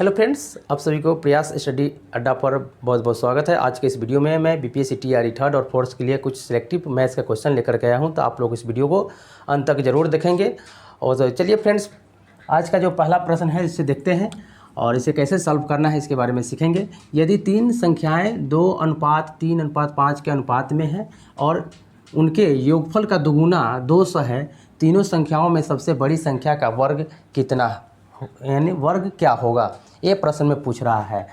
Hello friends, आप सभी को प्रयास स्टडी अड्डा पर बहुत बहुत स्वागत है। आज के इस वीडियो में मैं बीपीएससी टीआरई थर्ड और फोर्थ के लिए कुछ सिलेक्टिव मैथ्स का क्वेश्चन लेकर के आया हूं, तो आप लोग इस वीडियो को अंत तक जरूर देखेंगे। और चलिए फ्रेंड्स, आज का जो पहला प्रश्न है इसे देखते हैं और इसे कैसे सॉल्व करना है इसके बारे में सीखेंगे। यदि तीन संख्याएँ 2:3:5 के अनुपात में है और उनके योगफल का दुगुना 200 है, तीनों संख्याओं में सबसे बड़ी संख्या का वर्ग कितना, यानी वर्ग क्या होगा, ये प्रश्न में पूछ रहा है।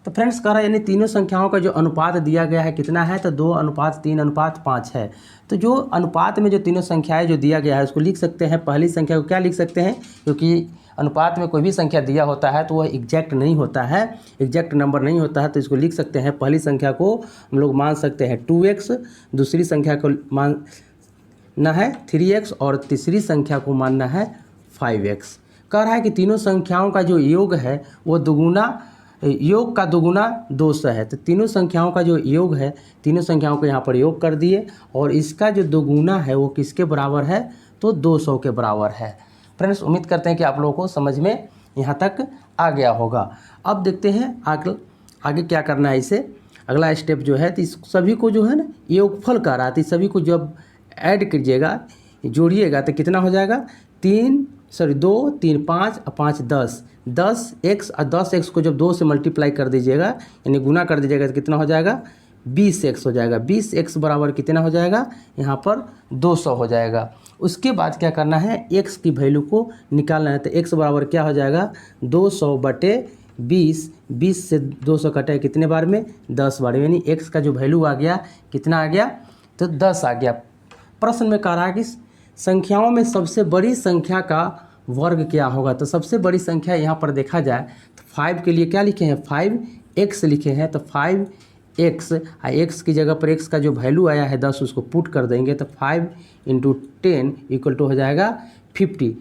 तो फ्रेंड्स कह रहा है यानी तीनों संख्याओं का जो अनुपात दिया गया है कितना है, तो 2:3:5 है। तो जो अनुपात में जो तीनों संख्याएं जो दिया गया है उसको लिख सकते हैं। पहली संख्या को क्या लिख सकते हैं, क्योंकि अनुपात में कोई भी संख्या दिया होता है तो वह एग्जैक्ट नहीं होता है, एग्जैक्ट नंबर नहीं होता है, तो इसको लिख सकते हैं। पहली संख्या को हम लोग मान सकते हैं 2x, दूसरी संख्या को मानना है 3x और तीसरी संख्या को मानना है 5x। कह रहा है कि तीनों संख्याओं का जो योग है वो योग का दुगुना 200 है। तो तीनों संख्याओं का जो योग है, तीनों संख्याओं को यहाँ पर योग कर दिए और इसका जो दुगुना है वो किसके बराबर है, तो 200 के बराबर है। फ्रेंड्स उम्मीद करते हैं कि आप लोगों को समझ में यहाँ तक आ गया होगा। अब देखते हैं आगे क्या करना है। इसे अगला स्टेप जो है, तो इस सभी को जो है ना योगफल कह रहा है, सभी को जब ऐड कीजिएगा, जोड़िएगा तो कितना हो जाएगा, 2 3 5 और 5 10x और 10x को जब 2 से मल्टीप्लाई कर दीजिएगा यानी गुना कर दीजिएगा तो कितना हो जाएगा, 20x हो जाएगा। 20x बराबर कितना हो जाएगा, यहाँ पर 200 हो जाएगा। उसके बाद क्या करना है, x की वैल्यू को निकालना है। तो x बराबर क्या हो जाएगा, 200/20। 20 से 200 कटे कितने बार में, 10 बार, यानी x का जो वैल्यू आ गया कितना आ गया, तो 10 आ गया। प्रश्न में कह रहा है कि संख्याओं में सबसे बड़ी संख्या का वर्ग क्या होगा। तो सबसे बड़ी संख्या यहाँ पर देखा जाए तो 5 के लिए क्या लिखे हैं, 5x लिखे हैं। तो 5x, x की जगह पर x का जो वैल्यू आया है 10 उसको पुट कर देंगे तो 5 × 10 = हो जाएगा 50।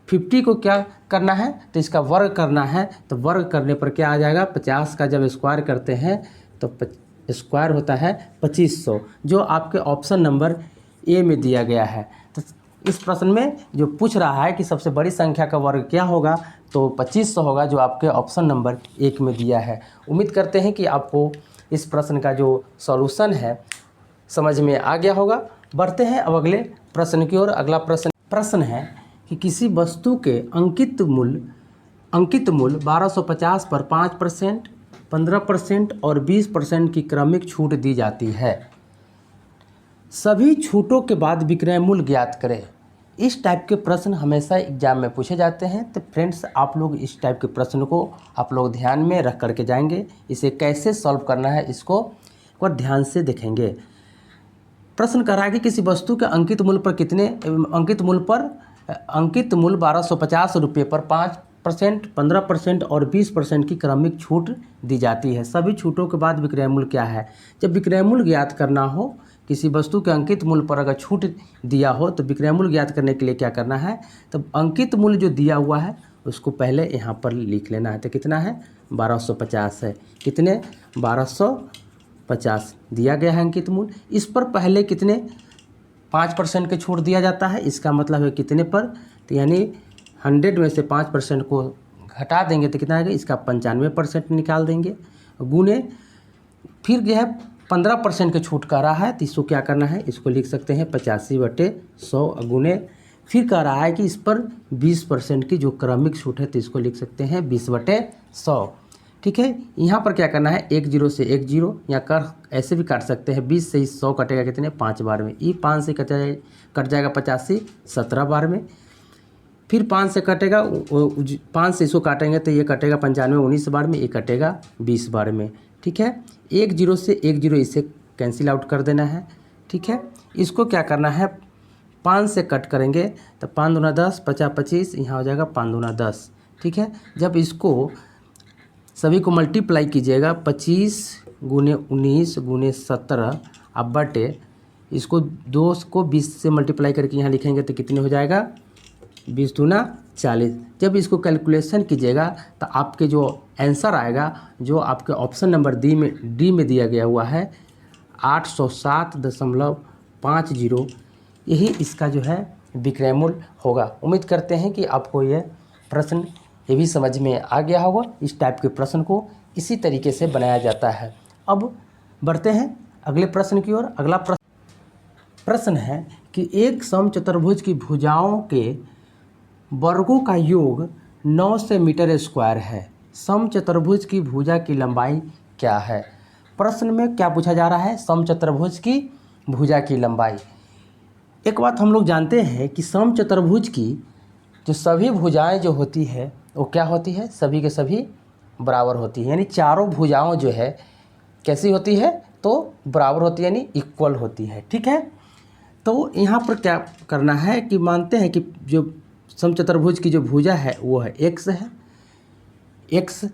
50 को क्या करना है, तो इसका वर्ग करना है। तो वर्ग करने पर क्या आ जाएगा, 50 का जब स्क्वायर करते हैं तो स्क्वायर होता है 2500, जो आपके ऑप्शन नंबर ए में दिया गया है। तो इस प्रश्न में जो पूछ रहा है कि सबसे बड़ी संख्या का वर्ग क्या होगा, तो 2500 होगा, जो आपके ऑप्शन नंबर 1 में दिया है। उम्मीद करते हैं कि आपको इस प्रश्न का जो सॉल्यूशन है समझ में आ गया होगा। बढ़ते हैं अब अगले प्रश्न की ओर। अगला प्रश्न है कि किसी वस्तु के अंकित मूल्य 1250 पर 5%, 15% और 20% की क्रमिक छूट दी जाती है। सभी छूटों के बाद विक्रय मूल्य ज्ञात करें। इस टाइप के प्रश्न हमेशा एग्जाम में पूछे जाते हैं। तो फ्रेंड्स आप लोग इस टाइप के प्रश्न को आप लोग ध्यान में रख करके जाएंगे। इसे कैसे सॉल्व करना है इसको एक बार ध्यान से देखेंगे। प्रश्न कर रहा है कि किसी वस्तु के अंकित मूल्य 1250 रुपये पर 5%, 15% और 20% की क्रमिक छूट दी जाती है। सभी छूटों के बाद विक्रय मूल्य क्या है। जब विक्रय मूल्य ज्ञात करना हो, किसी वस्तु के अंकित मूल्य पर अगर छूट दिया हो तो विक्रय मूल्य ज्ञात करने के लिए क्या करना है, तो अंकित मूल्य जो दिया हुआ है उसको पहले यहाँ पर लिख लेना है। तो कितना है, 1250 है। कितने, 1250 दिया गया है अंकित मूल्य। इस पर पहले कितने 5% के छूट दिया जाता है, इसका मतलब है कितने पर, तो यानी 100 में से 5% को घटा देंगे तो कितना आएगा, इसका 95% निकाल देंगे। गुने फिर जो है 15% के छूट कह रहा है, तो इसको क्या करना है, इसको लिख सकते हैं 85/100 गुने फिर कह रहा है कि इस पर 20% की जो क्रमिक छूट है तो इसको लिख सकते हैं 20/100। ठीक है, यहाँ पर क्या करना है, 1 0 से 1 0 या कर ऐसे भी काट सकते हैं। 20 से 100 कटेगा कितने, 5 बार में। 5 से कट जाएगा 85, 17 बार में। फिर 5 से कटेगा, 5 से इसको काटेंगे तो ये कटेगा 95, 19 बार में। ये कटेगा 20 बार में। ठीक है, 1 0 से 1 0 इसे कैंसिल आउट कर देना है। ठीक है, इसको क्या करना है, 5 से कट करेंगे तो 5 दूना 10, 50 25, यहाँ हो जाएगा 5 दूना 10। ठीक है, जब इसको सभी को मल्टीप्लाई कीजिएगा 25 × 19 × 17 अब बटे इसको 2 को 20 से मल्टीप्लाई करके यहाँ लिखेंगे तो कितने हो जाएगा, 20 दूना 40। जब इसको कैलकुलेशन कीजिएगा तो आपके जो आंसर आएगा, जो आपके ऑप्शन नंबर डी में दिया गया हुआ है 807.50, यही इसका जो है विक्रय मूल्य होगा। उम्मीद करते हैं कि आपको यह प्रश्न ये भी समझ में आ गया होगा। इस टाइप के प्रश्न को इसी तरीके से बनाया जाता है। अब बढ़ते हैं अगले प्रश्न की ओर। अगला प्रश्न है कि एक समचतुर्भुज की भुजाओं के वर्गों का योग 900 मीटर स्क्वायर है। समचतुर्भुज की भुजा की लंबाई क्या है? प्रश्न में क्या पूछा जा रहा है? समचतुर्भुज की भुजा की लंबाई। एक बात हम लोग जानते हैं कि समचतुर्भुज की जो सभी भुजाएं जो होती है वो क्या होती है? सभी के सभी बराबर होती है, यानी चारों भुजाओं जो है कैसी होती है? तो बराबर होती है, यानी इक्वल होती है। ठीक है, तो यहाँ पर क्या करना है कि मानते हैं कि जो समचतुर्भुज की जो भुजा है वो है x है। x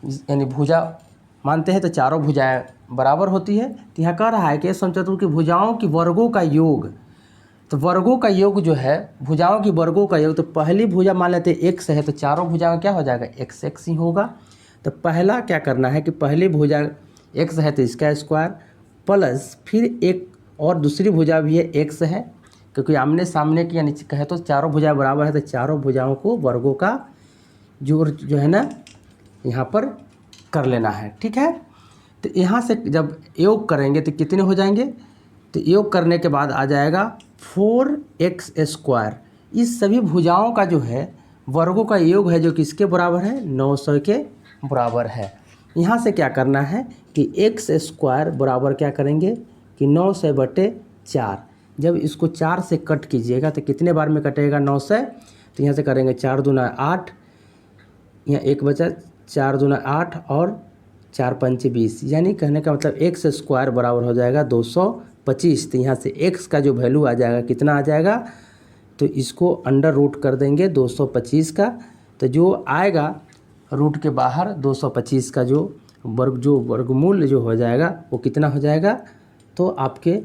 यानी भुजा मानते हैं तो चारों भुजाएं बराबर होती है। तो यहाँ कह रहा है कि समचतुर्भुज की भुजाओं की वर्गों का योग, तो वर्गों का योग जो है भुजाओं की वर्गों का योग, तो पहली भुजा मान लेते हैं x है, तो चारों भुजाओं क्या हो जाएगा? x ही होगा। तो पहला क्या करना है कि पहली भुजा x है तो इसका स्क्वायर प्लस फिर एक और दूसरी भुजा भी है x है, क्योंकि आमने सामने की यानी कहे तो चारों भुजाएं बराबर है, तो चारों भुजाओं को वर्गों का जोड़ जो है ना यहाँ पर कर लेना है। ठीक है, तो यहाँ से जब योग करेंगे तो कितने हो जाएंगे? तो योग करने के बाद आ जाएगा 4x स्क्वायर। इस सभी भुजाओं का जो है वर्गों का योग है जो किसके बराबर है? 900 के बराबर है। यहाँ से क्या करना है कि x स्क्वायर बराबर क्या करेंगे कि 900/4। जब इसको 4 से कट कीजिएगा तो कितने बार में कटेगा 900? तो यहाँ से करेंगे 4 दूना 8, यहाँ 1 बचा, 4 दूना 8 और 4 पंचे 20, यानी कहने का मतलब x स्क्वायर बराबर हो जाएगा 225। तो यहाँ से x का जो वैल्यू आ जाएगा कितना आ जाएगा? तो इसको अंडर रूट कर देंगे 225 का, तो जो आएगा रूट के बाहर 225 का जो वर्गमूल जो हो जाएगा वो कितना हो जाएगा? तो आपके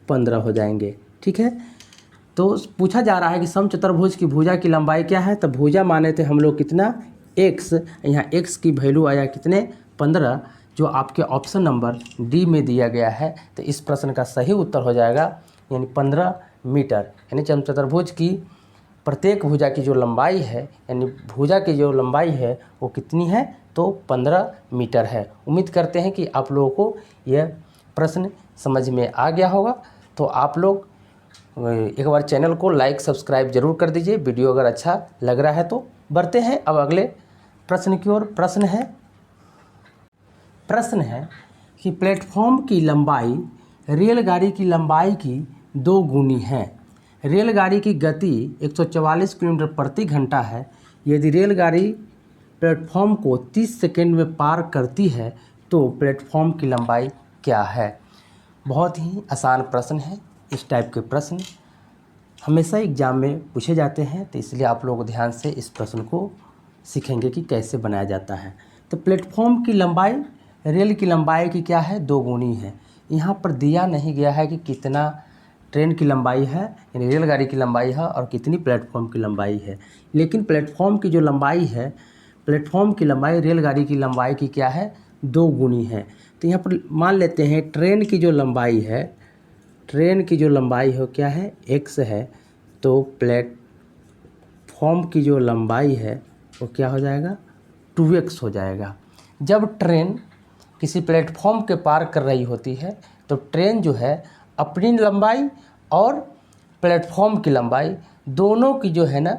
15 हो जाएंगे। ठीक है, तो पूछा जा रहा है कि समचतुर्भुज की भुजा की लंबाई क्या है? तो भुजा माने थे हम लोग कितना? x, यहाँ x की वैल्यू आया कितने? 15, जो आपके ऑप्शन नंबर डी में दिया गया है। तो इस प्रश्न का सही उत्तर हो जाएगा यानी 15 मीटर। यानी समचतुर्भुज की प्रत्येक भुजा की जो लंबाई है, यानी भुजा की जो लंबाई है वो कितनी है? तो 15 मीटर है। उम्मीद करते हैं कि आप लोगों को यह प्रश्न समझ में आ गया होगा। तो आप लोग एक बार चैनल को लाइक सब्सक्राइब जरूर कर दीजिए, वीडियो अगर अच्छा लग रहा है तो। बढ़ते हैं अब अगले प्रश्न की ओर। प्रश्न है कि प्लेटफॉर्म की लंबाई रेलगाड़ी की लंबाई की 2 गुनी है। रेलगाड़ी की गति 144 किलोमीटर प्रति घंटा है। यदि रेलगाड़ी प्लेटफॉर्म को 30 सेकंड में पार करती है तो प्लेटफॉर्म की लंबाई क्या है? बहुत ही आसान प्रश्न है। इस टाइप के प्रश्न हमेशा एग्जाम में पूछे जाते हैं, तो इसलिए आप लोग ध्यान से इस प्रश्न को सीखेंगे कि कैसे बनाया जाता है। तो प्लेटफॉर्म की लंबाई रेल की लंबाई की क्या है? 2 गुनी है। यहाँ पर दिया नहीं गया है कि कितना ट्रेन की लंबाई है, यानी रेलगाड़ी की लंबाई है, और कितनी प्लेटफॉर्म की लंबाई है। लेकिन प्लेटफॉर्म की जो लंबाई है, प्लेटफॉर्म की लंबाई रेलगाड़ी की लंबाई की क्या है? 2 गुनी है। तो यहाँ पर मान लेते हैं ट्रेन की जो लंबाई है, ट्रेन की जो लंबाई हो क्या है? x है, तो प्लेटफॉर्म की जो लंबाई है वो क्या हो जाएगा? 2x हो जाएगा। जब ट्रेन किसी प्लेटफॉर्म के पार कर रही होती है तो ट्रेन जो है अपनी लंबाई और प्लेटफॉर्म की लंबाई दोनों की जो है ना,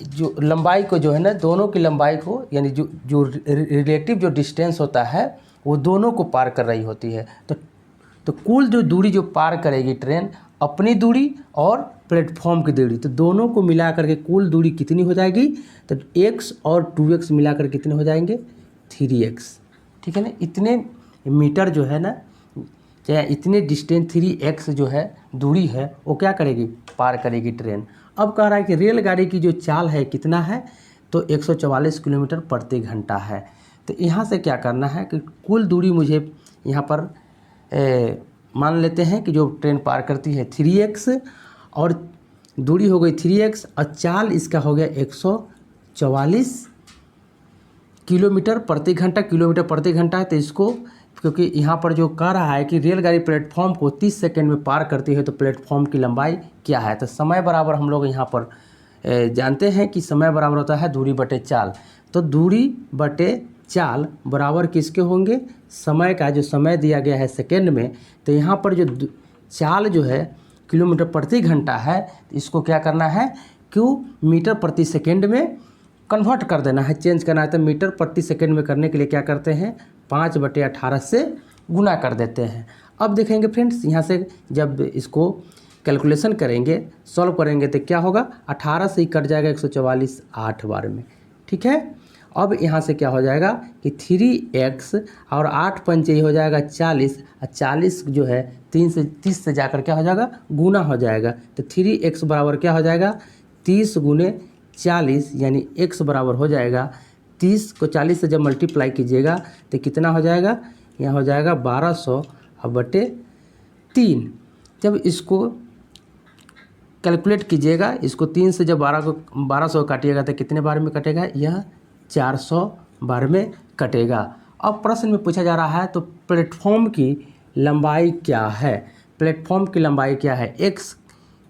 जो लंबाई को जो है ना, दोनों की लंबाई को, यानी जो रिलेटिव जो डिस्टेंस होता है वो दोनों को पार कर रही होती है। तो कुल जो दूरी जो पार करेगी ट्रेन, अपनी दूरी और प्लेटफॉर्म की दूरी, तो दोनों को मिला करके कुल दूरी कितनी हो जाएगी? तो x और 2x मिलाकर कितने हो जाएंगे? 3x। ठीक है ना, इतने मीटर जो है ना, चाहे इतने डिस्टेंस 3x जो है दूरी है वो क्या करेगी? पार करेगी ट्रेन। अब कह रहा है कि रेलगाड़ी की जो चाल है कितना है? तो 144 किलोमीटर प्रति घंटा है। तो यहाँ से क्या करना है कि कुल दूरी मुझे यहाँ पर मान लेते हैं कि जो ट्रेन पार करती है 3x, और दूरी हो गई 3x, और चाल इसका हो गया 144 किलोमीटर प्रति घंटा। किलोमीटर प्रति घंटा है, तो इसको, क्योंकि यहाँ पर जो कह रहा है कि रेलगाड़ी प्लेटफॉर्म को 30 सेकंड में पार करती है तो प्लेटफॉर्म की लंबाई क्या है? तो समय बराबर हम लोग यहाँ पर जानते हैं कि समय बराबर होता है दूरी बटे चाल। तो दूरी बटे चाल बराबर किसके होंगे, समय का। जो समय दिया गया है सेकेंड में, तो यहाँ पर जो चाल जो है किलोमीटर प्रति घंटा है, इसको क्या करना है, क्यों मीटर प्रति सेकेंड में कन्वर्ट कर देना है, चेंज करना है। तो मीटर प्रति सेकेंड में करने के लिए क्या करते हैं, 5/18 से गुना कर देते हैं। अब देखेंगे फ्रेंड्स, यहाँ से जब इसको कैलकुलेशन करेंगे, सॉल्व करेंगे, तो क्या होगा, 18 से ही कट जाएगा 144 8 बार में। ठीक है, अब यहाँ से क्या हो जाएगा कि 3x और 8 पंचे हो जाएगा 40, और 40 जो है 3 से 30 से जाकर क्या हो जाएगा, गुना हो जाएगा। तो 3x बराबर क्या हो जाएगा, 30 गुने 40, यानी x बराबर हो जाएगा 30 को 40 से जब मल्टीप्लाई कीजिएगा तो कितना हो जाएगा, यहाँ हो जाएगा 1200/3। जब इसको कैलकुलेट कीजिएगा, इसको 3 से जब 1200 काटिएगा तो कितने बार में कटेगा, यह 400 बार में कटेगा। अब प्रश्न में पूछा जा रहा है तो प्लेटफॉर्म की लंबाई क्या है, प्लेटफॉर्म की लंबाई क्या है। x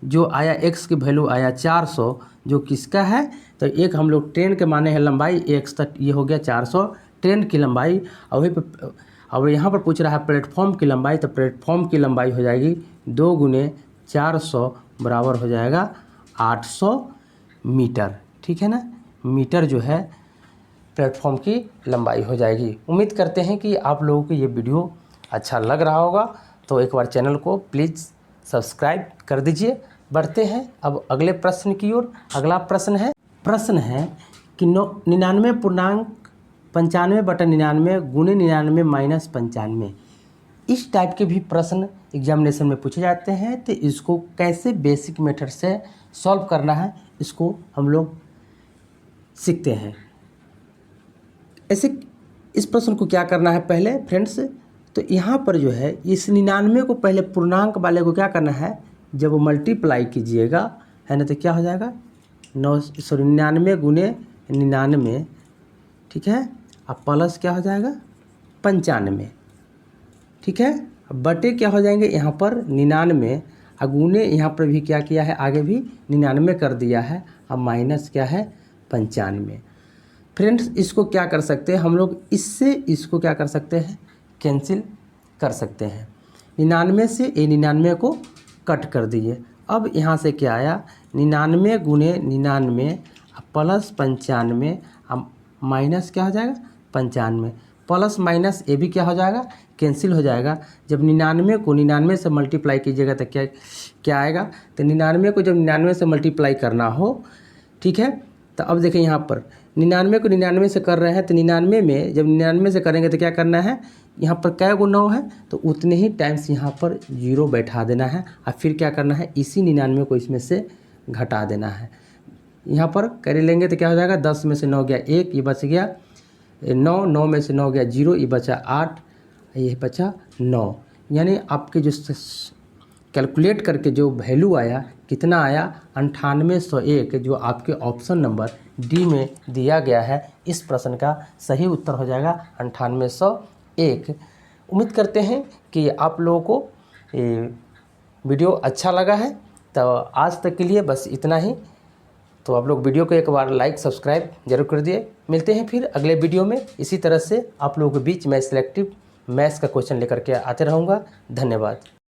जो आया, x की वैल्यू आया 400, जो किसका है, तो एक हम लोग ट्रेन के माने हैं लंबाई x तक, ये हो गया 400 ट्रेन की लंबाई। और वहीं पर अब यहाँ पर पूछ रहा है प्लेटफॉर्म की लंबाई, तो प्लेटफॉर्म की लंबाई हो जाएगी 2 गुने 400 बराबर हो जाएगा 800 मीटर। ठीक है ना, मीटर जो है प्लेटफॉर्म की लंबाई हो जाएगी। उम्मीद करते हैं कि आप लोगों को ये वीडियो अच्छा लग रहा होगा, तो एक बार चैनल को प्लीज़ सब्सक्राइब कर दीजिए। बढ़ते हैं अब अगले प्रश्न की ओर। अगला प्रश्न है कि 99.95/99 गुणे 99 माइनस 95। इस टाइप के भी प्रश्न एग्जामिनेशन में पूछे जाते हैं, तो इसको कैसे बेसिक मेथड से सॉल्व करना है, इसको हम लोग सीखते हैं। ऐसे इस प्रश्न को क्या करना है पहले फ्रेंड्स, तो यहाँ पर जो है इस 99 को पहले पूर्णांक वाले को क्या करना है, जब मल्टीप्लाई कीजिएगा, है ना, तो क्या हो जाएगा 99 गुने 99, ठीक है, अब प्लस क्या हो जाएगा 95, ठीक है, अब बटे क्या हो जाएंगे यहाँ पर 99, गुने यहाँ पर भी क्या किया है, आगे भी 99 कर दिया है, अब माइनस क्या है 95। फ्रेंड्स इसको क्या कर सकते हैं हम लोग, इससे इसको क्या कर सकते हैं, कैंसिल कर सकते हैं। 99 से ये 99 को कट कर दिए। अब यहाँ से क्या आया, 99 गुने 99 प्लस 95, अब माइनस क्या हो जाएगा 95, प्लस माइनस ये भी क्या हो जाएगा, कैंसिल हो जाएगा। जब 99 को 99 से मल्टीप्लाई कीजिएगा तो क्या आएगा, तो 99 को जब 99 से मल्टीप्लाई करना हो, ठीक है, तो अब देखें यहाँ पर 99 को 99 से कर रहे हैं, तो 99 में जब 99 से करेंगे तो क्या करना है, यहाँ पर कै गो 9 है, तो उतने ही टाइम्स यहाँ पर 0 बैठा देना है, और फिर क्या करना है, इसी 99 को इसमें से घटा देना है। यहाँ पर कर लेंगे तो क्या हो जाएगा, 10 में से 9 गया 1, ये बच गया 9, 9 में से 9 गया 0, ये बचा 8, ये बचा 9। यानी आपके जो कैलकुलेट करके जो वैल्यू आया, कितना आया 9801, जो आपके ऑप्शन नंबर डी में दिया गया है। इस प्रश्न का सही उत्तर हो जाएगा 9801। उम्मीद करते हैं कि आप लोगों को ये वीडियो अच्छा लगा है। तो आज तक के लिए बस इतना ही। तो आप लोग वीडियो को एक बार लाइक सब्सक्राइब जरूर कर दिए। मिलते हैं फिर अगले वीडियो में। इसी तरह से आप लोगों के बीच मैं सिलेक्टिव मैथ्स का क्वेश्चन लेकर के आते रहूँगा। धन्यवाद।